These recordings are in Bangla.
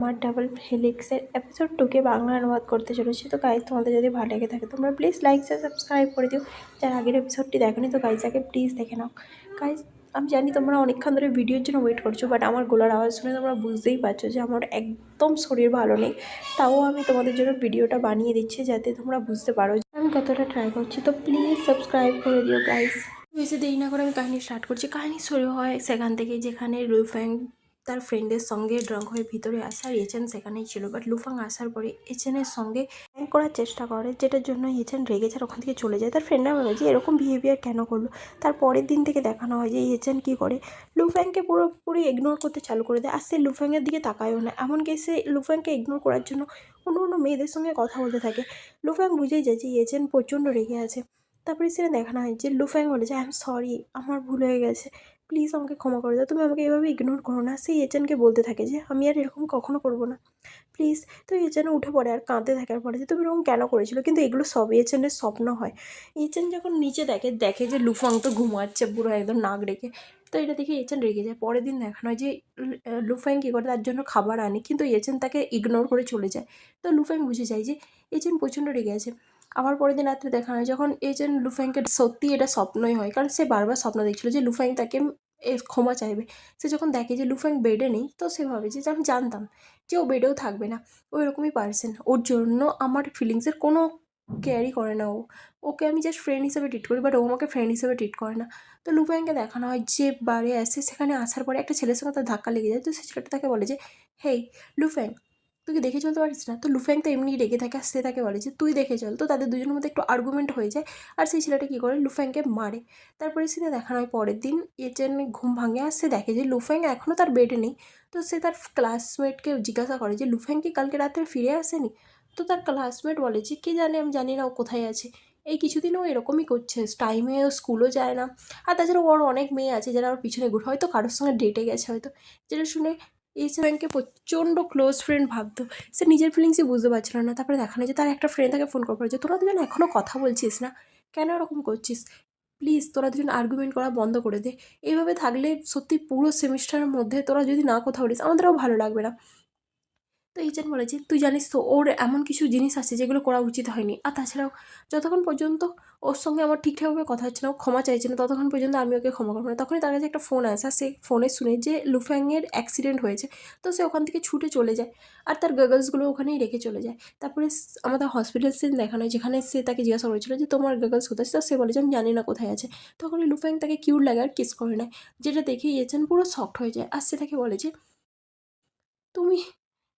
আমার ডাবল হেলিক্সের এপিসোড 2 বাংলা অনুবাদ করতে চলেছি। তো গাইজ, তোমাদের যদি ভালো লেগে থাকে তোমরা প্লিজ লাইক শেয়ার সাবস্ক্রাইব করে দিও। যার আগের এপিসোডটি দেখোনি তো গাইজ আগে প্লিজ দেখে নাও। গাইজ, আমি জানি তোমরা অনেকক্ষণ ধরে ভিডিওর জন্য ওয়েট করছো, বাট আমার গলার আওয়াজ শুনে তোমরা বুঝতেই পারছো যে আমার একদম শরীর ভালো নেই। তাও আমি তোমাদের জন্য ভিডিওটা বানিয়ে দিচ্ছি যাতে তোমরা বুঝতে পারো আমি কতটা ট্রাই করছি। তো প্লিজ সাবস্ক্রাইব করে দিও গাইজ। বেশি দেরি না করে আমি কাহিনী স্টার্ট করছি। কাহিনী শুরু হয় সেখান থেকে যেখানে লুফ্যাং তার ফ্রেন্ডের সঙ্গে ড্রাঙ্ক হয়ে ভিতরে আসে, আর এচেন সেখানেই ছিল। বাট লুফাং আসার পরে এচেনের সঙ্গে প্র্যাঙ্ক করার চেষ্টা করে, যেটার জন্য এচেন রেগে যায়, ওখান থেকে চলে যায়। তার ফ্রেন্ডরা ভাবে যে এরকম বিহেভিয়ার কেন করলো। তার পরের দিন থেকে দেখানো হয় যে এচেন কী করে, লুফ্যাংকে পুরোপুরি ইগনোর করতে চালু করে দেয়। আর সে লুফ্যাংয়ের দিকে তাকায়ও না। এমনকি সে লুফ্যাংকে ইগনোর করার জন্য অন্য অন্য মেয়েদের সঙ্গে কথা বলতে থাকে। লুফ্যাং বুঝেই যায় যে এচেন প্রচণ্ড রেগে আছে। তারপরে সেটা দেখানো হয় যে লুফ্যাং বলে যে আই এম সরি, আমার ভুল হয়ে গেছে, প্লিজ আমাকে ক্ষমা করে দাও, তুমি আমাকে এভাবে ইগনোর করো না। সেই এচেনকে বলতে থাকে যে আমি আর এরকম কখনো করবো না, প্লিজ। তো এচেন উঠে পড়ে আর কাঁদতে থাকে, আর বলে যে তুমি এরকম কেন করেছিল। কিন্তু এগুলো সবই এচেনের স্বপ্ন হয়। এচেন যখন নিচে দেখে যে লুফাং তো ঘুমাচ্ছে পুরো একদম নাক ডেকে। তো এটা দেখে এচেন রেগে যায়। পরের দিন দেখানো হয় যে লুফ্যাং কী করে তার জন্য খাবার আনে, কিন্তু এচেন তাকে ইগনোর করে চলে যায়। তো লুফ্যাং বুঝে যায় যে এচেন প্রচণ্ড রেগে আছে। আবার পরের দিন রাত্রে দেখানো হয় যখন এচেন লুফ্যাংকে সত্যি এটা স্বপ্নই হয়, কারণ সে বারবার স্বপ্ন দেখছিল যে লুফ্যাং তাকে ক্ষমা চাইবে। সে যখন দেখে যে লুফ্যাং বেডে নেই, তো সে ভাবে যে আমি জানতাম যে ও বেডেও থাকবে না, ও এরকমই পার্সন, ওর জন্য আমার ফিলিংসের কোনো কেয়ারই করে না। ওকে আমি জাস্ট ফ্রেন্ড হিসেবে ট্রিট করি, বাট ও আমাকে ফ্রেন্ড হিসেবে ট্রিট করে না। তো লুফ্যাংকে দেখানো হয় যে বারে আসে, সেখানে আসার পরে একটা ছেলের সঙ্গে তার ধাক্কা লেগে যায়। তো সে ছেলেটা তাকে বলে যে হেই লুফ্যাং, তুই কি দেখে চলতে পারিস না। তো লুফ্যাং তো এমনি রেগে থাকে, আর সে তাকে বলে যে তুই দেখে চল। তো তাদের দুজনের মধ্যে একটু আর্গুমেন্ট হয়ে যায়, আর সেই ছেলেটা কী করে লুফ্যাংকে মারে। তারপরে সিনে দেখানো হয় পরের দিন এচেন ঘুম ভাঙে, আর সে দেখে যে লুফ্যাং এখনও তার বেডে নেই। তো সে তার ক্লাসমেটকে জিজ্ঞাসা করে যে লুফ্যাং কি কালকে রাত্রে ফিরে আসেনি। তো তার ক্লাসমেট বলে যে কে জানে, আমি জানি না ও কোথায় আছে, এই কিছুদিন ও এরকমই করছে, টাইমে ও স্কুলও যায় না। আর তাছাড়া ওর অনেক মেয়ে আছে যারা ওর পিছনে ঘুরে, হয়তো কারোর সঙ্গে ডেটে গেছে হয়তো। যেটা শুনে লুফ্যাংকে প্রচণ্ড ক্লোজ ফ্রেন্ড ভাবতো। সে নিজের ফিলিংসই বুঝতে পারছিল না। তারপরে দেখানো যে তার একটা ফ্রেন্ড তাকে ফোন করে যে তোরা দুজন এখনও কথা বলছিস না, কেন এরকম করছিস, প্লিজ তোরা দুজন আর্গুমেন্ট করা বন্ধ করে দে। এইভাবে থাকলে সত্যি পুরো সেমিস্টারের মধ্যে তোরা যদি না কথা বলিস আমাদেরও ভালো লাগবে না। তো এইচেন বলে যে তুই জানিস তো ওর এমন কিছু জিনিস আছে যেগুলো করা উচিত হয়নি। আর তাছাড়াও যতক্ষণ পর্যন্ত ওর সঙ্গে আমার ঠিকঠাকভাবে কথা হচ্ছে না, ও ক্ষমা চাইছে না, ততক্ষণ পর্যন্ত আমি ওকে ক্ষমা করবো না। তখনই তার কাছে একটা ফোন আসে, আর সে ফোনে শুনে যে লুফ্যাংয়ের অ্যাক্সিডেন্ট হয়েছে। তো সে ওখান থেকে ছুটে চলে যায়, আর তার গগলসগুলো ওখানেই রেখে চলে যায়। তারপরে আমাদের হসপিটাল সিন দেখানো হয়, যেখানে সে তাকে জিজ্ঞাসা করেছিল যে তোমার গগলস কোথায় আছে। তো সে বলে যে আমি জানি না কোথায় আছে। তখনই লুফ্যাং তাকে কিউট লাগে আর কিস করে নেয়, যেটা দেখে ইয়েচেন পুরো শকড হয়ে যায়। আর সে তাকে বলে যে তুমি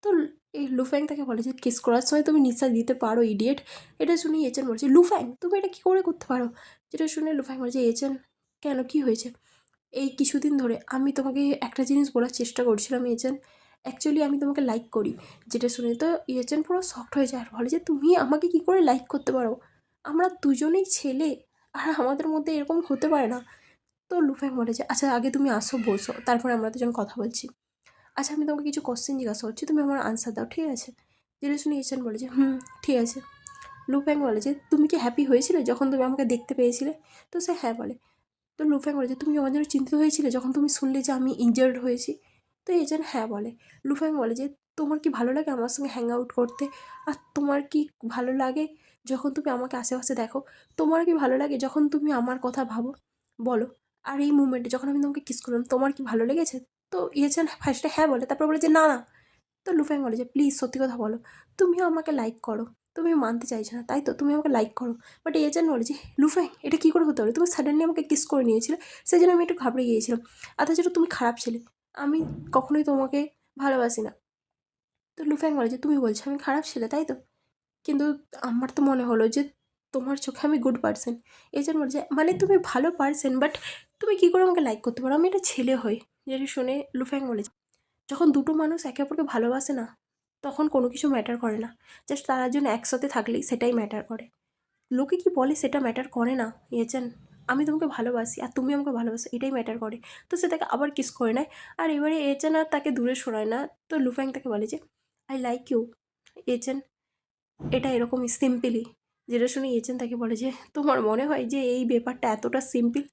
তো এই লুফ্যাং তাকে বলে যে কিস করার সময় তুমি নিঃশ্বাস দিতে পারো ইডিয়েট। এটা শুনে এচেন বলছে লুফ্যাং তুমি এটা কী করে করতে পারো। যেটা শুনে লুফ্যাং বলছে এচেন কেন, কী হয়েছে। এই কিছুদিন ধরে আমি তোমাকে একটা জিনিস বলার চেষ্টা করছিলাম এচেন, অ্যাকচুয়ালি আমি তোমাকে লাইক করি। যেটা শুনে তো এচেন পুরো শকড হয়ে যায়, আর বলে যে তুমি আমাকে কী করে লাইক করতে পারো, আমরা দুজনেই ছেলে, আর আমাদের মধ্যে এরকম হতে পারে না। তো লুফ্যাং বলে যে আচ্ছা আগে তুমি আসো বসো, তারপরে আমরা দুজন কথা বলছি। আচ্ছা আমি তোমাকে কিছু কোশ্চেন জিজ্ঞাসা করছি, তুমি আমার আনসার দাও, ঠিক আছে। যেটা শুনে এচেন বলে যে ঠিক আছে। লুফ্যাং বলে যে তুমি কি হ্যাপি হয়েছিলে যখন তুমি আমাকে দেখতে পেয়েছিলে। তো সে হ্যাঁ বলে। তো লুফ্যাং বলে যে তুমি আমার জন্য চিন্তিত হয়েছিলে যখন তুমি শুনলে যে আমি ইনজার্ড হয়েছি। তো এজেন্ট হ্যাঁ বলে। লুফ্যাং বলে যে তোমার কি ভালো লাগে আমার সঙ্গে হ্যাং আউট করতে, আর তোমার কি ভালো লাগে যখন তুমি আমাকে আশেপাশে দেখো, তোমার কি ভালো লাগে যখন তুমি আমার কথা ভাবো, বলো। আর এই মুমেন্টে যখন আমি তোমাকে কিস করলাম তোমার কি ভালো লেগেছে। তো ইয়েছেন ফার্স্টে হ্যাঁ বলে, তারপর বলে যে না না। তো লুফ্যাং বলে যে প্লিজ সত্যি কথা বলো, তুমিও আমাকে লাইক করো, তুমি মানতে চাইছো না তাই তো, তুমি আমাকে লাইক করো। বাট এজেন্ট বলে যে লুফ্যাং এটা কী করে হতে পারে, তুমি সাডেনলি আমাকে কিস করে নিয়েছিলে, সেই জন্য আমি একটু ঘাবড়ে গিয়েছিলাম। আর তাছাড়া তুমি খারাপ ছেলে, আমি কখনোই তোমাকে ভালোবাসি না। তো লুফ্যাং বলে যে তুমি বলছো আমি খারাপ ছেলে তাই তো, কিন্তু আমার তো মনে হলো যে তোমার চোখে আমি গুড পার্সন। এজেন্ট বলে যে মানে তুমি ভালো পার্সন, বাট তুমি কী করে আমাকে লাইক করতে পারো, আমি একটা ছেলে হই। যেটা শুনে লুফ্যাং বলে যখন দুটো মানুষ একে অপরকে ভালোবাসে না, তখন কোনো কিছু ম্যাটার করে না, জাস্ট তারা জন্য একসাথে থাকলেই সেটাই ম্যাটার করে। লোকে কি বলে সেটা ম্যাটার করে না ইয়েচেন, আমি তোমাকে ভালোবাসি আর তুমি আমাকে ভালোবাসো, এটাই ম্যাটার করে। তো সে তাকে আবার কিস করে নেয়, আর এবারে এচেন আর তাকে দূরে সরায় না। তো লুফ্যাং তাকে বলে যে আই লাইক ইউ এচেন, এটা এরকমই সিম্পলি। যেটা শুনে এচেন তাকে বলে যে তোমার মনে হয় যে এই ব্যাপারটা এতটা সিম্পল।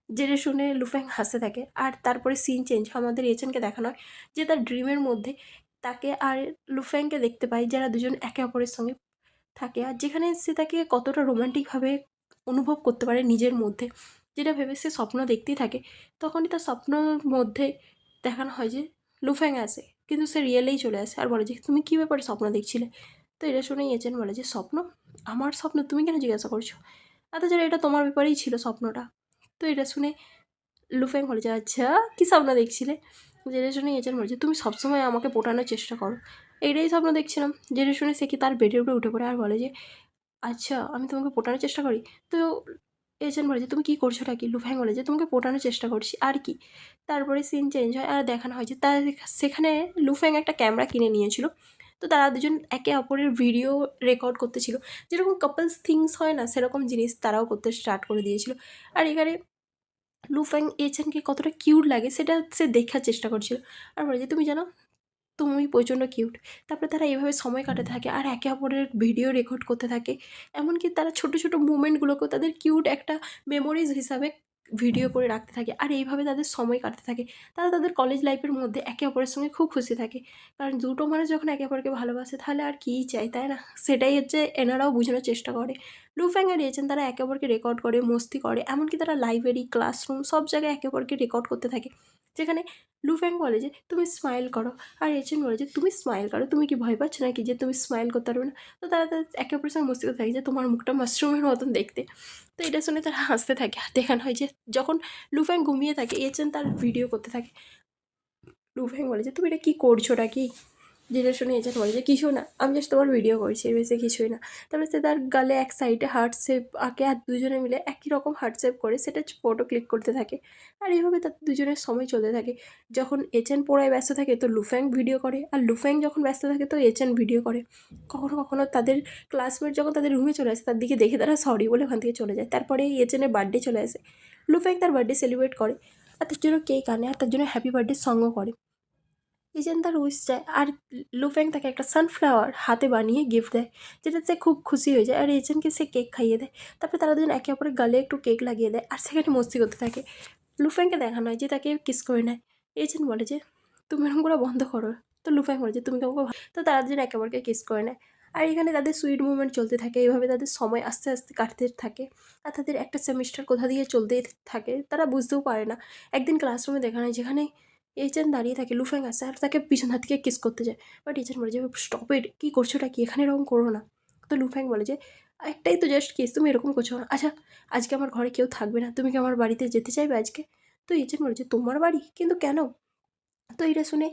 যেটা শুনে লুফ্যাং হাসতে থাকে, আর তারপরে সিন চেঞ্জ, আমাদের এচেনকে দেখানো হয় যে তার ড্রিমের মধ্যে তাকে আর লুফ্যাংকে দেখতে পায়, যারা দুজন একে অপরের সঙ্গে থাকে, আর যেখানে সে তাকে কতটা রোমান্টিকভাবে অনুভব করতে পারে নিজের মধ্যে, যেটা ভেবে সে স্বপ্ন দেখতেই থাকে। তখনই তার স্বপ্নর মধ্যে দেখানো হয় যে লুফ্যাং আসে, কিন্তু সে রিয়েলেই চলে আসে আর বলে যে তুমি কী ব্যাপারে স্বপ্ন দেখছিলে। তো এটা শুনেই এজেন্ট বলে যে স্বপ্ন? আমার স্বপ্ন তুমি কেন জিজ্ঞাসা করছো? তাছাড়া এটা তোমার ব্যাপারেই ছিল স্বপ্নটা। তো এটা শুনে লুফ্যাং বলে যে আচ্ছা কী স্বপ্ন দেখছিলে। যেটা শুনে এজেন্ট বলে যে তুমি সবসময় আমাকে পটানোর চেষ্টা করো, এইটাই স্বপ্ন দেখছিলাম। যেটা শুনে সে কি তার বেডের উপরে উঠে পড়ে আর বলে যে আচ্ছা আমি তোমাকে পটানোর চেষ্টা করি। তো এজেন্ট বলে যে তুমি কী করছোটা কি? লুফ্যাং বলে যে তোমাকে পটানোর চেষ্টা করছি আর কি। তারপরে সিন চেঞ্জ হয় আর দেখানো হয় যে তার সেখানে লুফ্যাং একটা ক্যামেরা কিনে নিয়েছিল। তো তারা দুজন একে অপরের ভিডিও রেকর্ড করতেছিল, যেরকম কাপলস থিংস হয় না সেরকম জিনিস তারাও করতে স্টার্ট করে দিয়েছিল। আর এখানে লুফ্যাং এজেন্টকে কতটা কিউট লাগে সেটা সে দেখার চেষ্টা করছিল আর বলে যে তুমি জানো তুমি প্রচণ্ড কিউট। তারপরে তারা এইভাবে সময় কাটাতে থাকে আর একে অপরের ভিডিও রেকর্ড করতে থাকে। এমনকি তারা ছোটো ছোটো মুমেন্টগুলোকেও তাদের কিউট একটা মেমোরিজ হিসাবে ভিডিও করে রাখতে থাকে আর এইভাবে তাদের সময় কাটতে থাকে। তারা তাদের কলেজ লাইফের মধ্যে একে অপরের সঙ্গে খুব খুশি থাকে, কারণ দুটো মানুষ যখন একে অপরকে ভালোবাসে তাহলে আর কীই চাই, তাই না? সেটাই হচ্ছে এনারাও বোঝানোর চেষ্টা করে। লুফ্যাং আর এজেন্ট তারা একে অপরকে রেকর্ড করে, মস্তি করে, এমনকি তারা লাইব্রেরি, ক্লাসরুম সব জায়গায় একে অপরকে রেকর্ড করতে থাকে। যেখানে লুফ্যাং বলে যে তুমি স্মাইল করো আর এজেন্ট বলে যে তুমি স্মাইল করো, তুমি কি ভয় পাচ্ছ নাকি যে তুমি স্মাইল করতে পারবে না? তো তারা একে অপরের সঙ্গে মস্তি করতে থাকে যে তোমার মুখটা মাশরুমের মতন দেখতে। তো এটা শুনে তারা হাসতে থাকে আর দেখানো হয় যে যখন লুফ্যাং ঘুমিয়ে থাকে এজেন্ট তার ভিডিও করতে থাকে। লুফ্যাং বলে যে তুমি এটা কী করছোটা কি? যেটা শুনে এজেন্ট বলে যে কিছু না, আমি জাস্ট তোমার ভিডিও করছি, এর বেশি কিছুই না। তারপরে সে তার গালে এক সাইডে হার্ট শেপ আঁকে আর দুজনে মিলে একই রকম হার্ট শেপ করে সেটা ফটো ক্লিক করতে থাকে। আর এইভাবে তাদের দুজনের সময় চলতে থাকে। যখন এজেন্ট পড়ায় ব্যস্ত থাকে তো লুফ্যাং ভিডিও করে, আর লুফ্যাং যখন ব্যস্ত থাকে তো এজেন্ট ভিডিও করে। কখনো কখনো তাদের ক্লাসমেট যখন তাদের রুমে চলে আসে তার দিকে দেখে তারা সরি বলে ওখান থেকে চলে যায়। তারপরে এজেন্টের বার্থডে চলে আসে, লুফ্যাং তার বার্থডে সেলিব্রেট করে আর তার জন্য কেক আনে আর তার জন্য হ্যাপি বার্থডে সঙ্গও করে। এজেন্ট তার উইশ চায় আর লুফ্যাং তাকে একটা সানফ্লাওয়ার হাতে বানিয়ে গিফট দেয়, যেটাতে সে খুব খুশি হয়ে যায় আর এজেন্টকে সে কেক খাইয়ে দেয়। তারপরে তারা দুজন একে অপরের গালে একটু কেক লাগিয়ে দেয় আর সেখানে মস্তি করতে থাকে। লুফ্যাংকে দেখানো হয় যে তাকে কিস করে নেয়। এজেন্ট বলে যে তুমি এরকম করা বন্ধ করো। তো লুফ্যাং বলে যে তুমি কি আমাকে তো তারা দুজন একে অপরকে কিস করে নেয়। আর এখানে তাদের সুইট মুভমেন্ট চলতে থাকে, এইভাবে তাদের সময় আস্তে আস্তে কাটতে থাকে আর তাদের একটা সেমিস্টার কোথা দিয়ে চলতেই থাকে তারা বুঝতেও পারে না। একদিন ক্লাসরুমে দেখানো হয় যেখানে এজেন্ট দাঁড়িয়ে থাকে, লুফ্যাং আসে আর তাকে পিছন হাত থেকে কিস করতে যায়। বাট এজেন্ট বলে যে স্টপ ইট, কী করছোটা কি, এখানে এরকম করো না। তো লুফ্যাং বলে যে একটাই তো জাস্ট কিস, তুমি এরকম করছো না। আচ্ছা আজকে আমার ঘরে কেউ থাকবে না, তুমি কি আমার বাড়িতে যেতে চাইবে আজকে? তো এজেন্ট বলে যে তোমার বাড়ি, কিন্তু কেন? তো এটা শুনে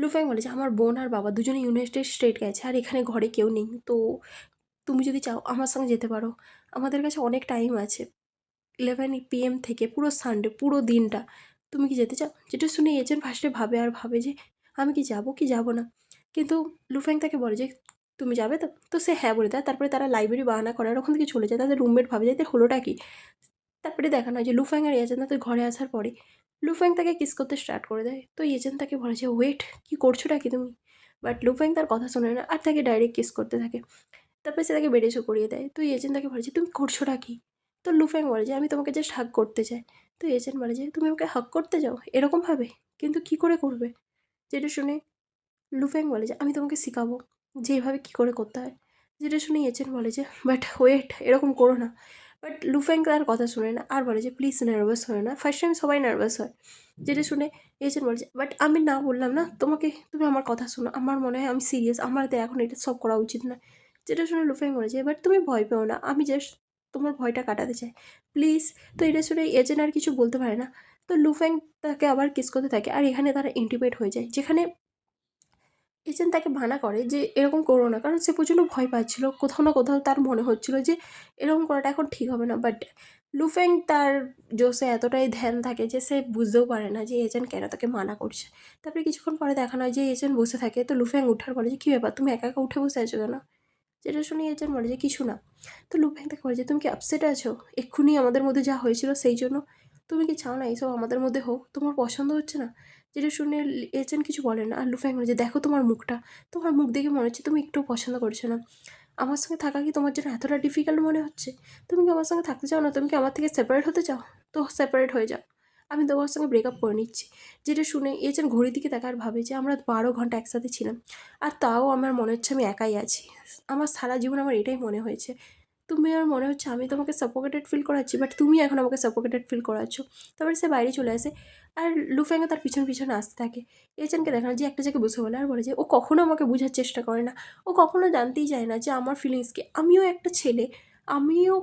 লুফ্যাং বলে যে আমার বোন আর বাবা দুজনে ইউনাইটেড স্টেট গেছে আর এখানে ঘরে কেউ নেই, তো তুমি যদি চাও আমার সঙ্গে যেতে পারো, আমাদের কাছে অনেক টাইম আছে, 11 PM থেকে পুরো সানডে পুরো দিনটা, তুমি কি যেতে চাও? যেটা শুনে এজেন্ট ফার্স্টে ভাবে আর ভাবে যে আমি কি যাবো কি যাবো না। কিন্তু লুফ্যাং তাকে বলে যে তুমি যাবে তো? তো সে হ্যাঁ বলে দেয়। তারপরে তারা লাইব্রেরি বাহানা করে আর ওখান থেকে চলে যায়। তাদের রুমমেট ভাবে যে এদের হলোটা কি? তারপরে দেখানো হয় যে লুফ্যাং আর এজেন্ট তাদের ঘরে আসার পরে লুফ্যাং তাকে কিস করতে স্টার্ট করে দেয়। তো এজেন্ট তাকে বলে যে ওয়েট, কী করছোটা কি তুমি? বাট লুফ্যাং তার কথা শোনে না আর তাকে ডাইরেক্ট কিস করতে থাকে। তারপরে সে তাকে বেডে করিয়ে দেয়। তো এজেন্ট তাকে বলে যে তুমি করছোটা কি? তো লুফ্যাং বলে যে আমি তোমাকে জাস্ট হাগ করতে চাই। তো এজেন্ট বলে যে তুমি আমাকে হাগ করতে চাও এরকমভাবে, কিন্তু কী করে করবে? যেটা শুনে লুফ্যাং বলে যে আমি তোমাকে শেখাবো যে এভাবে কী করে করতে হয়। যেটা শুনে এজেন্ট বলে যে বাট ওয়েট, এরকম করো না। বাট লুফ্যাং তার কথা শোনে না আর বলে যে প্লিজ নার্ভাস হয় না, ফার্স্ট টাইম সবাই নার্ভাস হয়। যেটা শুনে এজেন্ট বলে যে বাট আমি না বললাম না তোমাকে, তুমি আমার কথা শোনো, আমার মনে হয় আমি সিরিয়াস, আমার তো এখন এটা সব করা উচিত না। যেটা শুনে লুফ্যাং বলে যে বাট তুমি ভয় পেও না, আমি জাস্ট তোমার ভয়টা কাটাতে চাই, প্লিজ। তো এটা শুনে এজেন্ট আর কিছু বলতে পারে না। তো লুফ্যাং তাকে আবার কিস করতে থাকে আর এখানে তারা ইন্টিমেট হয়ে যায়, যেখানে এজেন্ট তাকে মানা করে যে এরকম করো না, কারণ সে প্রচণ্ড ভয় পাচ্ছিল। কোথাও না কোথাও তার মনে হচ্ছিল যে এরকম করাটা এখন ঠিক হবে না। বাট লুফ্যাং তার জোশে এতটাই ধ্যান থাকে যে সে বুঝতেও পারে না যে এজেন্ট কেন তাকে মানা করছে। তারপরে কিছুক্ষণ পরে দেখানো হয় যে এজেন্ট বসে থাকে, তো লুফ্যাং উঠার বলে যে কী ব্যাপার, তুমি একা একা উঠে বসে আছো কেন? যেটা শুনে এজেন্ট বলে যে কিছু না। তো লুফ্যাং তাকে বলে যে তুমি কি আপসেট আছো এক্ষুনি আমাদের মধ্যে যা হয়েছিল সেই জন্য? তুমি কি চাও না এইসব আমাদের মধ্যে হোক? তোমার পছন্দ হচ্ছে না? যেটা শুনে এজেন্ট কিছু বলে না আর লুফ্যাং বলে যে দেখো তোমার মুখটা, তোমার মুখ দেখে মনে হচ্ছে তুমি একটুও পছন্দ করছো না। আমার সঙ্গে থাকা কি তোমার জন্য এতটা ডিফিকাল্ট মনে হচ্ছে? তুমি কি আমার সঙ্গে থাকতে চাও না? তুমি কি আমার থেকে সেপারেট হতে চাও? তো সেপারেট হয়ে যাও। আমি তোমার সঙ্গে ব্রেকআপ করে নিচ্ছি। যেটা শুনে এজেন ঘড়ির দিকে তাকায় আর ভাবে যে আমরা 12 ঘন্টা একসাথে ছিলাম, আর তাও আমার মনে হচ্ছে আমি একাই আছি। আমার সারা জীবন আমার এটাই মনে হয়েছে। তুমি আর মনে হচ্ছে আমি তোমাকে সাফোকেটেড ফিল করাচ্ছি, বাট তুমি এখন আমাকে সাফোকেটেড ফিল করাচ্ছ। তারপরে সে বাইরে চলে আসে, আর লুফ্যাংও তার পিছন পিছনে আসতে থাকে। এজেন্টকে দেখানো যে একটা জায়গায় বসে বলে, আর বলে যে ও কখনো আমাকে বোঝার চেষ্টা করে না, ও কখনো জানতেই চায় না যে আমার ফিলিংসকে। আমিও একটা ছেলে, আমিও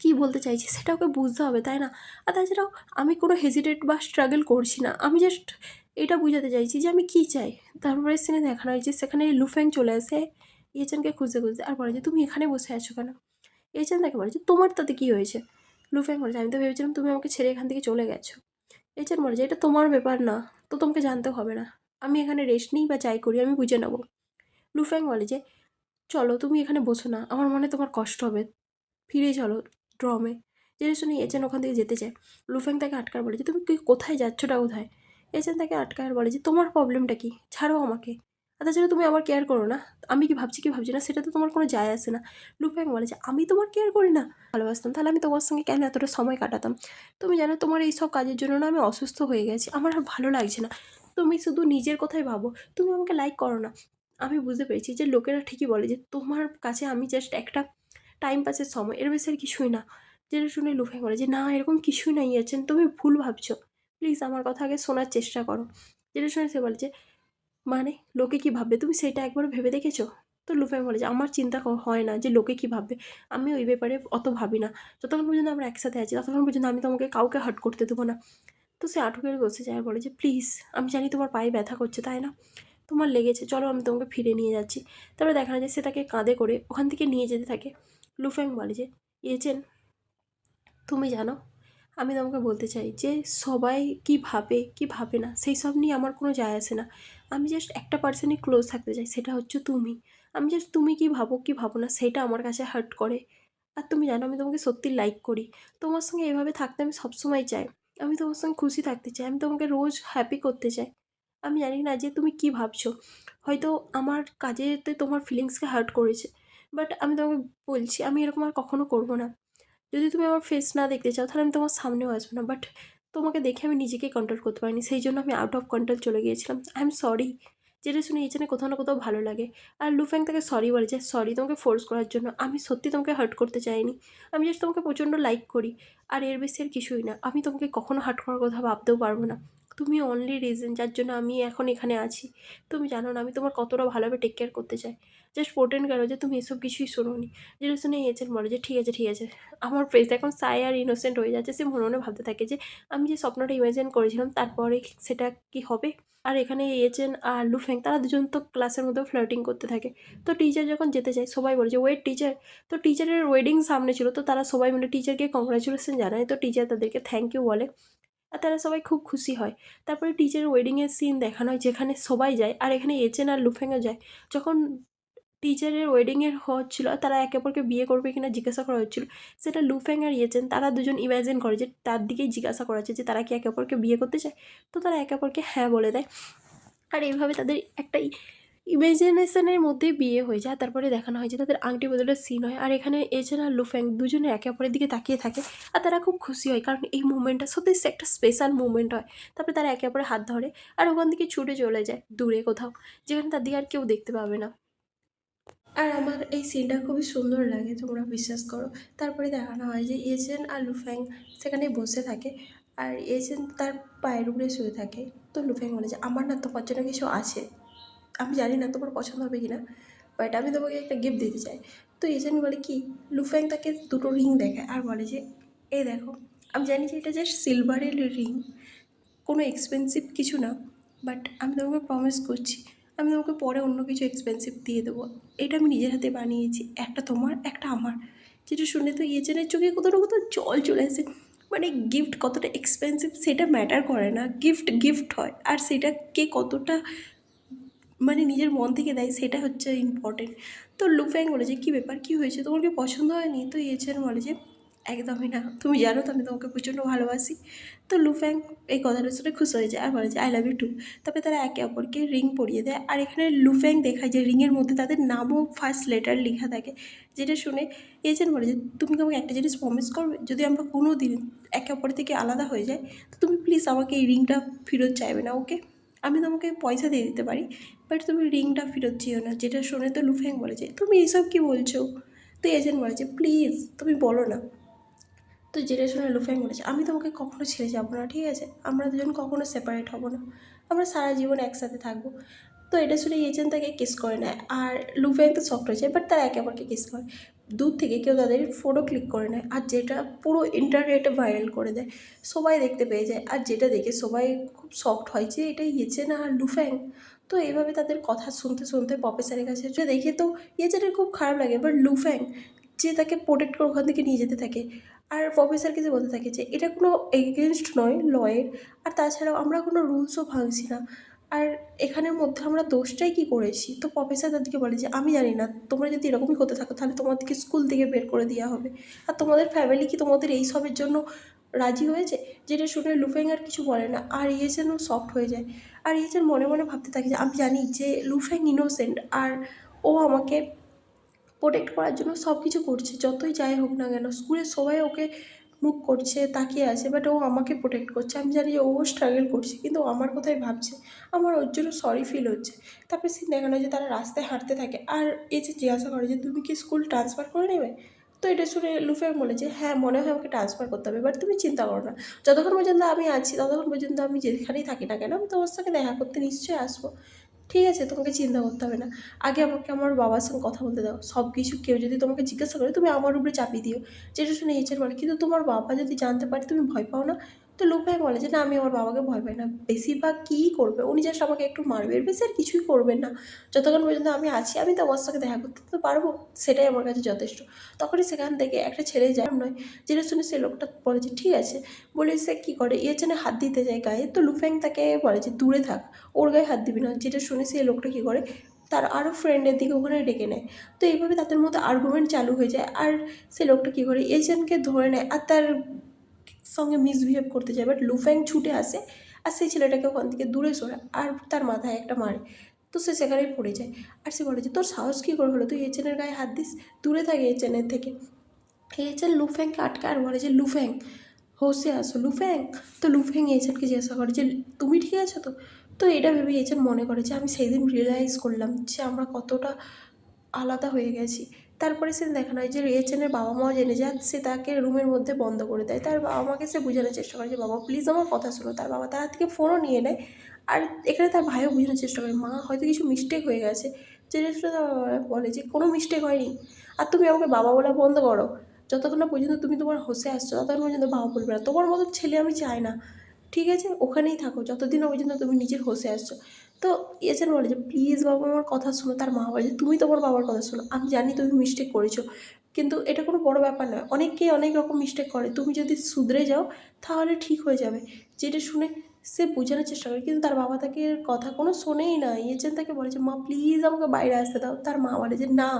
কী বলতে চাইছি সেটা ওকে বুঝতে হবে, তাই না? আর তাছাড়াও আমি কোনো হেজিটেট বা স্ট্রাগল করছি না, আমি জাস্ট এটা বুঝাতে চাইছি যে আমি কী চাই। তারপরে সিনে দেখানো হয় যে সেখানে লুফ্যাং চলে আসে ইয়েচেনকে খুঁজতে খুঁজতে, আর বলে যে তুমি এখানে বসে আছো কেন? ইয়েচেন তাকে বলে যে তোমার তাতে কী হয়েছে? লুফ্যাং বলে যে আমি তো ভেবেছিলাম তুমি আমাকে ছেড়ে এখান থেকে চলে গেছো। ইয়েচেন বলে যে এটা তোমার ব্যাপার না, তো তোমাকে জানতে হবে না। আমি এখানে রেস্ট নিই বা যাই করি আমি বুঝে নেবো। লুফ্যাং বলে যে চলো তুমি এখানে বসো না, আমার মনে তোমার কষ্ট হবে, ফিরে চলো ড্রমে। জেনে শুনে এজেন্ট ওখান থেকে যেতে চায়। লুফ্যাং তাকে আটকার বলে যে তুমি কি কোথায় যাচ্ছোটা কোথায়? এজেন্ট তাকে আটকায় আর বলে যে তোমার প্রবলেমটা কি, ছাড়ো আমাকে। আর তাছাড়া তুমি আমার কেয়ার করো না, আমি কি ভাবছি না সেটা তো তোমার কোনো যায় আসে না। লুফ্যাং বলে যে আমি তোমার কেয়ার করি না, ভালোবাসতাম তাহলে আমি তোমার সঙ্গে কেন এতটা সময় কাটাতাম? তুমি জানো তোমার এই সব কাজের জন্য না আমি অসুস্থ হয়ে গেছি, আমার আর ভালো লাগছে না। তুমি শুধু নিজের কথাই ভাবো, তুমি আমাকে লাইক করো না। আমি বুঝতে পেরেছি যে লোকেরা ঠিকই বলে যে তোমার কাছে আমি জাস্ট একটা টাইম পাসের সময়, এর বেশি আর কিছুই না। যেটা শুনে লুফাই বলে যে না এরকম কিছুই নাই আছেন, তুমি ভুল ভাবছো, প্লিজ আমার কথা আগে শোনার চেষ্টা করো। যেটা শুনে সে বলে যে মানে লোকে কী ভাববে তুমি সেটা একবার ভেবে দেখেছো? তো লুফাই বলে যে আমার চিন্তা হয় না যে লোকে কী ভাববে, আমি ওই ব্যাপারে অত ভাবি না। যতক্ষণ পর্যন্ত আমরা একসাথে আছি ততক্ষণ পর্যন্ত আমি তোমাকে কাউকে হার্ট করতে দেবো না। তো সে আঁটু করে বসে যায় আর বলে যে প্লিজ, আমি জানি তোমার পায়ে ব্যথা করছে তাই না, তোমার লেগেছে, চলো আমি তোমাকে ফিরে নিয়ে যাচ্ছি। তারপরে দেখা যায় সে তাকে কাঁধে করে ওখান থেকে নিয়ে যেতে থাকে। লুফ্যাং বলে যে ইয়েচেন, তুমি জানো আমি তোমাকে বলতে চাই যে সবাই কী ভাবে কী ভাবে না সেই সব নিয়ে আমার কোনো যায় আসে না। আমি জাস্ট একটা পার্সনই ক্লোজ থাকতে চাই, সেটা হচ্ছে তুমি। আমি জাস্ট তুমি কী ভাবো না সেটা আমার কাছে হার্ট করে। আর তুমি জানো আমি তোমাকে সত্যি লাইক করি, তোমার সঙ্গে এভাবে থাকতে আমি সবসময় চাই। আমি তোমার সঙ্গে খুশি থাকতে চাই, আমি তোমাকে রোজ হ্যাপি করতে চাই। আমি জানি না যে তুমি কী ভাবছো, হয়তো আমার কাজেতে তোমার ফিলিংসকে হার্ট করেছে, বাট আমি তোমাকে বলছি আমি এরকম আর কখনো করবো না। যদি তুমি আমার ফেস না দেখতে চাও তাহলে আমি তোমার সামনেও আসবো না, বাট তোমাকে দেখে আমি নিজেকেই কন্ট্রোল করতে পারিনি, সেই জন্য আমি আউট অফ কন্ট্রোল চলে গিয়েছিলাম, আই এম সরি। যেটা শুনে এই জন্য কোথাও না কোথাও ভালো লাগে। আর লুফ্যাং তাকে সরি বলে যে সরি তোমাকে ফোর্স করার জন্য, আমি সত্যি তোমাকে হার্ট করতে চাইনি, আমি জাস্ট তোমাকে প্রচণ্ড লাইক করি, আর এর বেশি আর কিছুই না। আমি তোমাকে কখনো হার্ট করার কথা ভাবতেও পারবো না, তুমি অনলি রিজন যার জন্য আমি এখন এখানে আছি। তুমি জানো না আমি তোমার কতটা ভালোভাবে টেক কেয়ার করতে চাই, জাস্ট পোর্টেন কেন যে তুমি এসব কিছুই শোনোনি। যেটা শুনে এজেন্ট বলে যে ঠিক আছে ঠিক আছে। আমার ফেস এখন সাই আর ইনোসেন্ট হয়ে যাচ্ছে, সে মনে মনে ভাবতে থাকে যে আমি যে স্বপ্নটা ইমাজিন করেছিলাম তারপরে সেটা কি হবে। আর এখানে এজেন্ট আর লুফ্যাং তারা দুজন তো ক্লাসের মধ্যে ফ্লার্টিং করতে থাকে। তো টিচার যখন যেতে চায় সবাই বলে যে ওয়েট টিচার। তো টিচারের ওয়েডিং সামনে ছিল, তো তারা সবাই মিলে টিচারকে কংগ্রাচুলেশন জানায়, তো টিচার তাদেরকে থ্যাংক ইউ বলে, আর তারা সবাই খুব খুশি হয়। তারপরে টিচারের ওয়েডিংয়ের সিন দেখানো হয় যেখানে সবাই যায়, আর এখানে এজেন্ট আর লুফ্যাংও যায়। যখন টিচারের ওয়েডিংয়ের হচ্ছিল আর তারা একে অপরকে বিয়ে করবে কিনা জিজ্ঞাসা করা হচ্ছিল, সেটা লুফ্যাং আর ইয়েচেন তারা দুজন ইমাজিন করে যে তার দিকেই জিজ্ঞাসা করা হচ্ছে যে তারা কি একে অপরকে বিয়ে করতে চায়। তো তারা একে অপরকে হ্যাঁ বলে দেয়, আর এইভাবে তাদের একটা ইমাজিনেশনের মধ্যেই বিয়ে হয়ে যায়। তারপরে দেখানো হয় যে তাদের আংটি বদলের সিন হয়, আর এখানে এজেন আর লুফ্যাং দুজনে একে অপরের দিকে তাকিয়ে থাকে, আর তারা খুব খুশি হয় কারণ এই মুভমেন্টটা সত্যি একটা স্পেশাল মুভমেন্ট হয়। তারপরে তারা একে অপরের হাত ধরে আর ওখান থেকে ছুটে চলে যায় দূরে কোথাও, যেখানে তার দিকে আর কেউ দেখতে পাবে না। আর আমার এই সিনটা খুবই সুন্দর লাগে, তোমরা বিশ্বাস করো। তারপরে দেখানো হয় যে এজেন্ট আর লুফ্যাং সেখানে বসে থাকে, আর এজেন্ট তার পায়ের উপরে শুয়ে থাকে। তো লুফ্যাং বলে যে আমার না তোমার জন্য কিছু আছে, আমি জানি না তোমার পছন্দ হবে কি না, বাট আমি তোমাকে একটা গিফট দিতে চাই। তো এজেন্ট বলে কি? লুফ্যাং তাকে দুটো রিং দেখায় আর বলে যে এই দেখো, আমি জানি যে এটা জাস্ট সিলভারের রিং, কোনো এক্সপেন্সিভ কিছু না, বাট আমি তোমাকে প্রমিস করছি আমি তোমাকে পরে অন্য কিছু এক্সপেন্সিভ দিয়ে দেবো। এটা আমি নিজের হাতে বানিয়েছি, একটা তোমার একটা আমার। যেটা শুনে তো ইয়েচেনের চোখে কোথাও না কোথাও জল চলে আসে। মানে গিফট কতটা এক্সপেন্সিভ সেটা ম্যাটার করে না, গিফট গিফট হয়, আর সেটা কে কতটা মানে নিজের মন থেকে দেয় সেটা হচ্ছে ইম্পর্টেন্ট। তো লুফ্যাং বলে যে কী ব্যাপার, কী হয়েছে, তোমার কি পছন্দ হয়নি? তো ইয়েচেন বলে যে একদমই না। তুমি জানো তো আমি তোমাকে প্রচণ্ড ভালোবাসি। তো লুফ্যাং এই কথাটা শুনে খুশি হয়ে যায় আর বলে যে, "আই লাভ ইউ টু।" তারপরে তারা একে অপরকে রিং পরিয়ে দেয়। আর এখানে লুফ্যাং দেখায় যে রিংয়ের মধ্যে তাদের নামও ফার্স্ট লেটার লেখা থাকে। যেটা শুনে এজেন্ট বলে যে, "তুমি কি আমাকে একটা জিনিস প্রমিস করবে? যদি আমরা কোনো দিন একে অপর থেকে আলাদা হয়ে যাই, তো তুমি প্লিজ আমাকে এই রিংটা ফেরত চাইবে না, ওকে? আমি তোমাকে পয়সা দিয়ে দিতে পারি, বাট তুমি রিংটা ফেরত চেও না।" যেটা শুনে তো লুফ্যাং বলে যে, "তুমি এসব কী বলছো?" তো এজেন্ট বলে যে, "প্লিজ তুমি বলো না।" তো যেটা শুনে লুফ্যাং বলেছে, "আমি তোমাকে কখনো ছেড়ে যাবো না, ঠিক আছে? আমরা দুজন কখনো সেপারেট হব না, আমরা সারা জীবন একসাথে থাকবো।" তো এটা শুনে ইয়েচেন তাকে কিস করে নেয় আর লুফ্যাং তো শক্ট হয়ে যায়, বাট তারা একে অপরকে কিস করে। দূর থেকে কেউ তাদের ফটো ক্লিক করে নেয় আর যেটা পুরো ইন্টারনেটে ভাইরাল করে দেয়, সবাই দেখতে পেয়ে যায়। আর যেটা দেখে সবাই খুব শকড হয় যে এটা ইয়েচেন আর লুফ্যাং। তো এইভাবে তাদের কথা শুনতে শুনতে প্রফেসরের কাছে যে দেখে তো ইয়েচেনের খুব খারাপ লাগে, বাট লুফ্যাং যে তাকে প্রোটেক্ট করে ওখান থেকে নিয়ে যেতে থাকে আর প্রফেসরকে যে বলতে থাকে যে এটা কোনো এগেনস্ট নয় লয়ের, আর তাছাড়াও আমরা কোনো রুলসও ভাঙছি না, আর এখানের মধ্যে আমরা দোষটাই কী করেছি। তো প্রফেসর তাদেরকে বলে যে, "আমি জানি না, তোমরা যদি এরকমই করতে থাকো তাহলে তোমাদেরকে স্কুল থেকে বের করে দেওয়া হবে। আর তোমাদের ফ্যামিলি কি তোমাদের এইসবের জন্য রাজি হয়েছে?" যেটা শুনে লুফ্যাং আর কিছু বলে না আর ইয়েচেনও সফট হয়ে যায়। আর ইয়েচেন মনে মনে ভাবতে থাকে যে আমি জানি যে লুফ্যাং ইনোসেন্ট আর ও আমাকে প্রোটেক্ট করার জন্য সব কিছু করছে। যতই যাই হোক না কেন, স্কুলের সবাই ওকে মুখ করছে, তাকিয়ে আছে, বাট ও আমাকে প্রোটেক্ট করছে। আমি জানি যে ও স্ট্রাগল করছে, কিন্তু ও আমার কথাই ভাবছে। আমার ওর জন্য সরি ফিল হচ্ছে। তারপরে সিন দেখানো হয় যে তারা রাস্তায় হাঁটতে থাকে আর যে জিজ্ঞাসা করে যে, "তুমি কি স্কুল ট্রান্সফার করে নেবে?" তো এটা শুনে লুফ্যাং বলে যে, "হ্যাঁ, মনে হয় আমাকে ট্রান্সফার করতে হবে। বাট তুমি চিন্তা করো না। যতক্ষণ পর্যন্ত আমি আছি ততক্ষণ পর্যন্ত আমি যেখানেই থাকি না কেন, আমি তোমার সঙ্গে দেখা করতে নিশ্চয়ই আসবো। ঠিক আছে? তোমাকে চিন্তা করতে হবে না। আগে আমাকে আমার বাবার সঙ্গে কথা বলতে দাও। সব কিছু কেউ যদি তোমাকে জিজ্ঞাসা করে তুমি আমার উপরে চাপিয়ে দিও।" যেটা শুনে এইচআর বলে, "কিন্তু তোমার বাবা যদি জানতে পারে তুমি ভয় পাও না?" তো লুফ্যাং বলে যে, "না, আমি আমার বাবাকে ভয় পাই না। বেশিরভাগ কী করবে? উনি জাস্ট আমাকে একটু মারবে। এর বেশি আর কিছুই করবেন না। যতক্ষণ পর্যন্ত আমি আছি আমি তোমার সঙ্গে দেখা করতে তো পারবো। সেটাই আমার কাছে যথেষ্ট।" তখনই সেখান থেকে একটা ছেলে যায় নয়, যেটা শুনে সে লোকটা বলে যে, "ঠিক আছে।" বলে সে কী করে ইয়েচেনে হাত দিতে যায় গায়ে, তো লুফ্যাং তাকে বলে যে, "দূরে থাক। ওর গায়ে হাত দিবি না।" যেটা শুনে সেই লোকটা কী করে তার আরও ফ্রেন্ডের দিকে ওখানে ডেকে নেয়। তো এইভাবে তাদের মধ্যে আর্গুমেন্ট চালু হয়ে যায় আর সে লোকটা কী করে এজেন্টকে ধরে নেয় আর তার সঙ্গে মিসবিহেভ করতে যায়, বাট লুফ্যাং ছুটে আসে আর সেই ছেলেটাকে ওখান থেকে দূরে সরায় আর তার মাথায় একটা মারে। তো সে সেখানেই পড়ে যায় আর সে বলে যে, "তোর সাহস কী করে হলো তুই এজেন্টের গায়ে হাত দিস? দূরে থাকে এজেন্টের থেকে।" এজেন্ট লুফ্যাংকে আটকায় আর বলে যে, "লুফ্যাং, হোশে আসো লুফ্যাং।" তো লুফ্যাং এজেন্টকে জিজ্ঞাসা করে যে, "তুমি ঠিক আছো তো?" তো এটা ভেবে এজেন্ট মনে করে যে আমি সেইদিন রিয়েলাইজ করলাম যে আমরা কতটা আলাদা হয়ে গেছি। তারপরে সে দেখানো হয় যে রিয়েচেনের বাবা মাও জেনে যায়, সে তাকে রুমের মধ্যে বন্ধ করে দেয়। তার বাবা মাকে সে বোঝানোর চেষ্টা করে যে, "বাবা প্লিজ আমার কথা শোনো।" তার বাবা তার হাত থেকে ফোনও নিয়ে নেয় আর এখানে তার ভাইও বোঝানোর চেষ্টা করে, "মা হয়তো কিছু মিস্টেক হয়ে গেছে।" যেটা শুনে তার বাবা বলে যে, "কোনো মিস্টেক হয়নি। আর তুমি আমাকে বাবা বলা বন্ধ করো। যতক্ষণ না পর্যন্ত তুমি তোমার হোশে আসছো ততক্ষণ পর্যন্ত বাবা বলবে না। তোমার মতো ছেলে আমি চাই না। ঠিক আছে? ওখানেই থাকো যতদিন না পর্যন্ত তুমি নিজের হোশে আসছো।" তো এছাড়া বলে যে, "প্লিজ বাবা আমার কথা শোনো।" তার মা বলে যে, "তুমি তোমার বাবার কথা শোনো। আমি জানি তুমি মিস্টেক করেছো, কিন্তু এটা কোনো বড় ব্যাপার নয়। অনেকেই অনেক রকম মিস্টেক করে। তুমি যদি শুধরে যাও তাহলে ঠিক হয়ে যাবে।" যেটা শুনে সে বোঝানোর চেষ্টা করে, কিন্তু তার বাবা তাকে কথা কোনো শোনেই না। ইয়েচেন তাকে বলে যে, "মা প্লিজ আমাকে বাইরে আসতে দাও।" তার মা বলে যে, "না,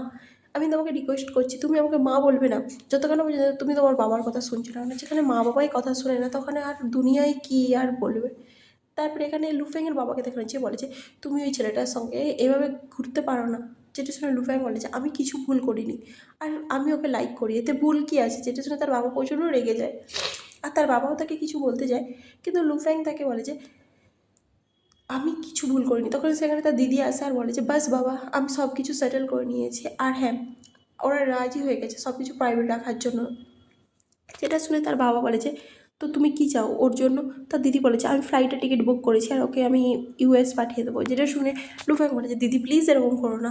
আমি তোমাকে রিকোয়েস্ট করছি তুমি আমাকে মা বলবে না যতক্ষণ না পর্যন্ত তুমি তোমার বাবার কথা শুনছো না। যেখানে মা বাবাই কথা শোনে না তখন আর দুনিয়ায় কী আর বলবে?" তারপরে এখানে লুফ্যাংয়ের বাবাকে দেখানো হয়েছে, বলে যে, "তুমি ওই ছেলেটার সঙ্গে এভাবে ঘুরতে পারো না।" যেটা শুনে লুফ্যাং বলে যে, "আমি কিছু ভুল করিনি। আর আমি ওকে লাইক করি। এতে ভুল কী আছে?" যেটা শুনে তার বাবা প্রচণ্ড রেগে যায়। আর তার বাবাও তাকে কিছু বলতে যায়। কিন্তু লুফ্যাং তাকে বলে যে, "আমি কিছু ভুল করিনি।" তখন সেখানে তার দিদি আসে আর বলে যে, "বাস বাবা, আমি সব কিছু সেটেল করে নিয়েছি। আর হ্যাঁ, ওরা রাজি হয়ে গেছে সব কিছু প্রাইভেট রাখার জন্য।" যেটা শুনে তার বাবা বলে যে, "তো তুমি কী চাও ওর জন্য?" তার দিদি বলে যে, "আমি ফ্লাইটের টিকিট বুক করেছি আর ওকে আমি ইউএস পাঠিয়ে দেবো।" যেটা শুনে লুফ্যাং বলে যে, "দিদি প্লিজ এরকম করো না।"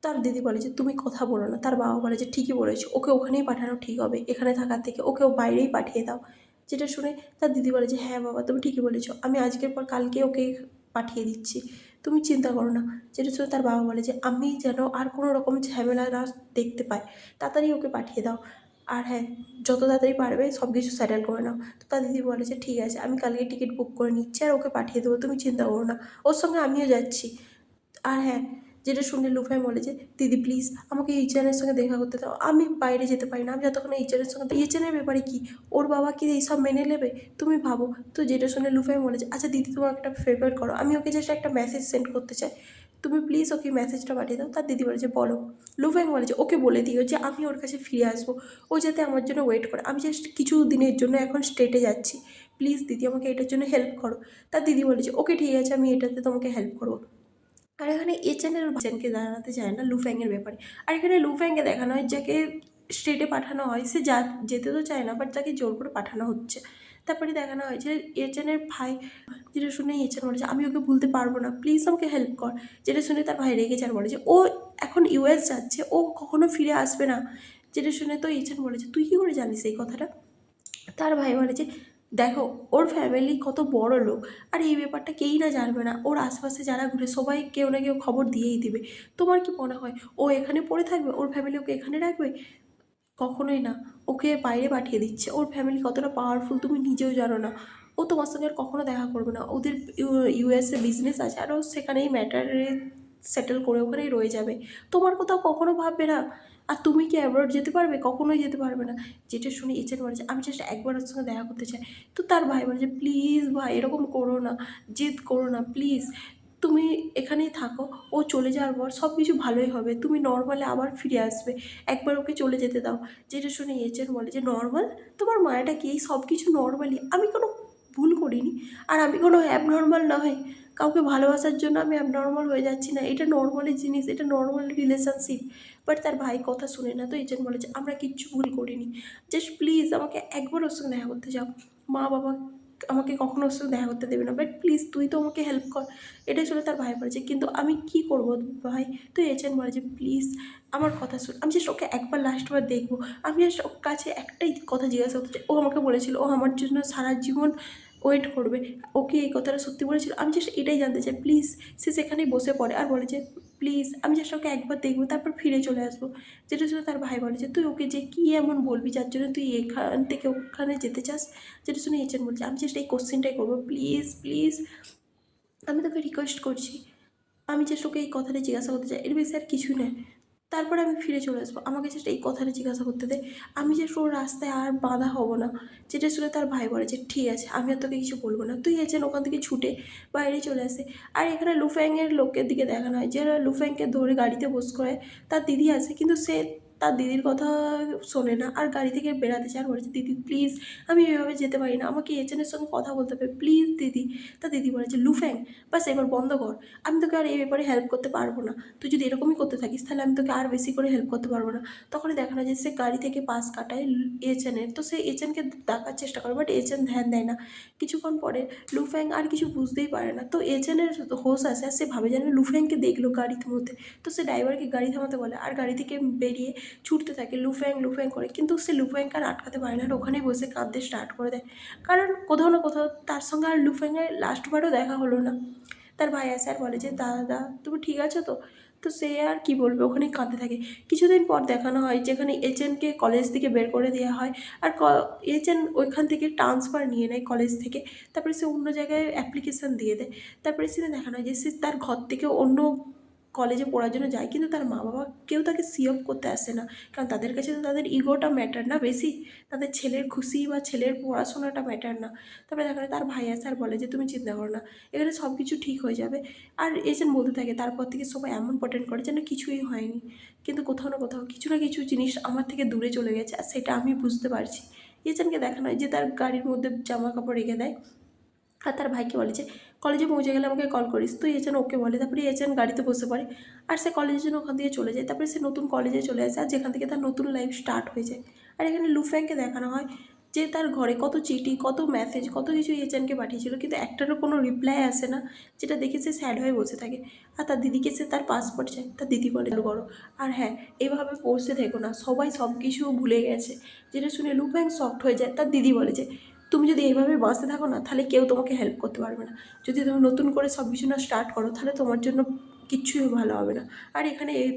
তার দিদি বলে যে, "তুমি কথা বলো না।" তার বাবা বলে যে, "ঠিকই বলেছো, ওকে ওখানেই পাঠানো ঠিক হবে, এখানে থাকার থেকে ওকে বাইরেই পাঠিয়ে দাও।" যেটা শুনে তার দিদি বলে যে, "হ্যাঁ বাবা তুমি ঠিকই বলেছো, আমি আজকের পর কালকে ওকে পাঠিয়ে দিচ্ছি, তুমি চিন্তা করো না।" যেটা শুনে তার বাবা বলে যে, "আমি যেন আর কোনো রকম ঝামেলা না দেখতে পাই, তাড়াতাড়ি ওকে পাঠিয়ে দাও। আর হ্যাঁ, যত তাড়াতাড়ি পারবে সব কিছু সেটেল করে নাও।" তো তার দিদি বলে যে, "ঠিক আছে, আমি কালকে টিকিট বুক করে নিচ্ছি আর ওকে পাঠিয়ে দেবো, তুমি চিন্তা করো না, ওর সঙ্গে আমিও যাচ্ছি। আর হ্যাঁ, যেটা শুনে লুফাই বলে যে দিদি প্লিজ আমাকে এইচএনের সঙ্গে দেখা করতে দাও, আমি বাইরে যেতে পারি না, আমি যতক্ষণ এইচএনের সঙ্গে। এইচএনের ব্যাপারে কি, ওর বাবা কি এইসব মেনে নেবে তুমি ভাবো। তো যেটা শুনে লুফাই বলে যে আচ্ছা দিদি তোমার একটা ফেভার করো, আমি ওকে জাস্ট একটা মেসেজ সেন্ড করতে চাই, তুমি প্লিজ ওকে মেসেজটা পাঠিয়ে দাও। তার দিদি বলে যে বলো। লুফ্যাং বলে যে ওকে বলে দিও যে আমি ওর কাছে ফিরে আসবো, ও যাতে আমার জন্য ওয়েট করে, আমি জাস্ট কিছু দিনের জন্য এখন স্টেটে যাচ্ছি, প্লিজ দিদি আমাকে এটার জন্য হেল্প করো। তার দিদি বলে যে ওকে ঠিক আছে, আমি এটাতে তোমাকে হেল্প করবো। আর এখানে এচেনকে জানাতে চায় না লুফ্যাংয়ের ব্যাপারে। আর এখানে লুফ্যাংকে দেখানো হয় যাকে স্টেটে পাঠানো হয়, সে যেতে তো চায় না, বাট তাকে জোর করে পাঠানো হচ্ছে। তারপরে দেখানো হয় যে এচেনের ভাই, যেটা শুনে এচেন বলে যে আমি ওকে ভুলতে পারবো না, প্লিজ আমাকে হেল্প কর। যেটা শুনে তার ভাই রেগে যান, বলে যে ও এখন ইউএস যাচ্ছে, ও কখনো ফিরে আসবে না। যেটা শুনে তো এচেন বলে যে তুই কী করে জানিস এই কথাটা। তার ভাই বলে যে দেখো ওর ফ্যামিলি কত বড় লোক, আর এই ব্যাপারটা কেই না জানবে না, ওর আশপাশে যারা ঘুরে সবাই কেউ না কেউ খবর দিয়েই দিবে। তোমার কি মনে হয় ও এখানে পড়ে থাকবে, ওর ফ্যামিলি ওকে এখানে রাখবে? কখনোই না, ওকে বাইরে পাঠিয়ে দিচ্ছে। ওর ফ্যামিলি কতটা পাওয়ারফুল তুমি নিজেও জানো না। ও তোমার সঙ্গে আর কখনো দেখা করবে না, ওদের ইউএসএ বিজনেস আছে, আর ও সেখানেই ম্যাটারে সেটেল করে ওখানেই রয়ে যাবে, তোমার কোথাও কখনো ভাববে না। আর তুমি কি অ্যাব্রড যেতে পারবে? কখনোই যেতে পারবে না। যেটা শুনে এচেন বলে যে আমি জাস্ট একবার ওর সঙ্গে দেখা করতে চাই। তো তার ভাই বলে যে প্লিজ ভাই এরকম করো না, জেদ করো না প্লিজ, তুমি এখানেই থাকো, ও চলে যাওয়ার পর সব কিছু ভালোই হবে, তুমি নর্মালে আবার ফিরে আসবে, একবার ওকে চলে যেতে দাও। যেটা শুনে এচেন বলে যে নর্মাল, তোমার মায়াটা কি এই সব কিছু নর্মালি, আমি কোনো ভুল করিনি, আর আমি কোনো অ্যাবনর্মাল নয়, কাউকে ভালোবাসার জন্য আমি অ্যাবনর্মাল হয়ে যাচ্ছি না, এটা নর্মালি জিনিস, এটা নর্মাল রিলেশনশিপ। বাট তার ভাই কথা শুনে না। তো এজেন্ট বলে যে আমরা কিচ্ছু ভুল করিনি, জাস্ট প্লিজ আমাকে একবার ওর সঙ্গে দেখা করতে যাও, মা বাবা আমাকে কখনো ওর সঙ্গে দেখা করতে দেবে না, বাট প্লিজ তুই তো আমাকে হেল্প কর। এটাই শুনে তার ভাই বলেছে কিন্তু আমি কি করবো ভাই। তো এজেন্ট বলে যে প্লিজ আমার কথা শুন, আমি জাস্ট ওকে একবার লাস্টবার দেখবো, আমি জাস্ট ওর কাছে একটাই কথা জিজ্ঞাসা করতে চাই। ও আমাকে বলেছিল ও আমার জন্য সারা জীবন ওয়েট করবে, ওকে এই কথাটা সত্যি বলেছিল, আমি জাস্ট এটাই জানতে চাই প্লিজ। সে সেখানেই বসে পড়ে আর বলে যে প্লিজ আমি জাস্ট ওকে একবার দেখবো, তারপর ফিরে চলে আসবো। যেটা শুনে তার ভাই বলে যে তুই ওকে যে কী এমন বলবি যার জন্য তুই এখান থেকে ওখানে যেতে চাস। যেটা শুনে এজেন্ট বলছে আমি জাস্ট এই কোশ্চেনটাই করবো, প্লিজ প্লিজ আমি তোকে রিকোয়েস্ট করছি, আমি জাস্ট ওকে এই কথাটা জিজ্ঞাসা করতে চাই, এর বেশি আর কিছুই নয়, তারপরে আমি ফিরে চলে আসবো, আমাকে জাস্ট এই কথাটা জিজ্ঞাসা করতে দে, আমি জাস্ট ওর রাস্তায় আর বাধা হব না। যেটা শুনে তার ভাই বলে যে ঠিক আছে আমি আর তোকে কিছু বলবো না। তুই এজেন্ট ওখান থেকে ছুটে বাইরে চলে আসে। আর এখানে লুফ্যাংয়ের লোকের দিকে দেখানো হয় যে লুফ্যাংকে ধরে গাড়িতে বস করে তার দিদি আসে, কিন্তু সে তার দিদির কথা শোনে না আর গাড়ি থেকে বেরাতে চায় আর বলেছে দিদি প্লিজ আমি এভাবে যেতে পারি না, আমাকে এজেন্টের সঙ্গে কথা বলতে হবে প্লিজ দিদি। তা দিদি বলেছে লুফ্যাং বাস এবার বন্ধ কর, আমি তোকে আর এই ব্যাপারে হেল্প করতে পারবো না, তুই যদি এরকমই করতে থাকিস তাহলে আমি তোকে আর বেশি করে হেল্প করতে পারবো না। তখনই দেখানো যায় সে গাড়ি থেকে পাশ কাটায় এজেন্টের, তো সে এজেন্টকে ডাকার চেষ্টা করে, বাট এজেন্ট ধ্যান দেয় না। কিছুক্ষণ পরে লুফ্যাং আর কিছু বুঝতেই পারে না, তো এজেন্টের হোশ আসে আর সে ভাবে যেন লুফ্যাংকে দেখলো গাড়ির মধ্যে। তো সে ড্রাইভারকে গাড়ি থামাতে বলে আর গাড়ি থেকে বেরিয়ে ছুটতে থাকে লুফ্যাং লুফ্যাং করে, কিন্তু সে লুফ্যাংকে আর আটকাতে পারে না আর ওখানেই বসে কাঁদতে স্টার্ট করে দেয়, কারণ কোথাও না কোথাও তার সঙ্গে আর লুফ্যাংয়ের লাস্টবারও দেখা হলো না। তার ভাই আসে আর বলে যে দাদা তুমি ঠিক আছো তো? তো সে আর কি বলবে, ওখানেই কাঁদতে থাকে। কিছুদিন পর দেখানো হয় যেখানে এজেন্টকে কলেজ থেকে বের করে দেওয়া হয় আর এজেন্ট ওইখান থেকে ট্রান্সফার নিয়ে নেয় কলেজ থেকে। তারপরে সে অন্য জায়গায় অ্যাপ্লিকেশান দিয়ে দেয়। তারপরে সেটা দেখানো হয় যে সে তার ঘর থেকে অন্য কলেজে পড়ার জন্য যায়, কিন্তু তার মা বাবা কেউ তাকে সিওপ করতে আসে না, কারণ তাদের কাছে তো তাদের ইগোটা ম্যাটার না বেশি, তাদের ছেলের খুশি বা ছেলের পড়াশোনাটা ম্যাটার না। তারপরে দেখা যায় তার ভাই আসে আর বলে যে তুমি চিন্তা করো না, এখানে সব কিছু ঠিক হয়ে যাবে। আর এজেন্ট বলতে থাকে তারপর থেকে সবাই এমন প্রেটেন্ড করে যেন কিছুই হয়নি, কিন্তু কোথাও না কোথাও কিছু না কিছু জিনিস আমার থেকে দূরে চলে গেছে আর সেটা আমি বুঝতে পারছি। এজেন্টকে দেখানো হয় যে তার গাড়ির মধ্যে জামা কাপড় রেখে দেয় আর তার ভাইকে বলে যে কলেজে পৌঁছে গেলে আমাকে কল করিস, তো এজেন্ট ওকে বলে। তারপরে এজেন্ট গাড়িতে বসে পড়ে আর সে কলেজের জন্য ওখান থেকে চলে যায়। তারপরে সে নতুন কলেজে চলে আসে আর যেখান থেকে তার নতুন লাইফ স্টার্ট হয়ে যায়। আর এখানে লুফ্যাংকে দেখানো হয় যে তার ঘরে কত চিঠি কত মেসেজ কত কিছু এজেন্টকে পাঠিয়েছিল, কিন্তু একটারও কোনো রিপ্লাই আসে না, যেটা দেখে সে স্যাড হয়ে বসে থাকে। আর তার দিদিকে সে তার পাসপোর্ট চায়, তার দিদি বলে করো। আর হ্যাঁ, এভাবে পড়তে থেকো না, সবাই সব কিছু ভুলে গেছে। যেটা শুনে লুফ্যাং শকড হয়ে যায়। তার দিদি বলে যে তুমি যদি এইভাবে বাঁচতে থাকো না তাহলে কেউ তোমাকে হেল্প করতে পারবে না, যদি তুমি নতুন করে সব কিছু না স্টার্ট করো তাহলে তোমার জন্য কিচ্ছুই ভালো হবে না। আর এখানে এই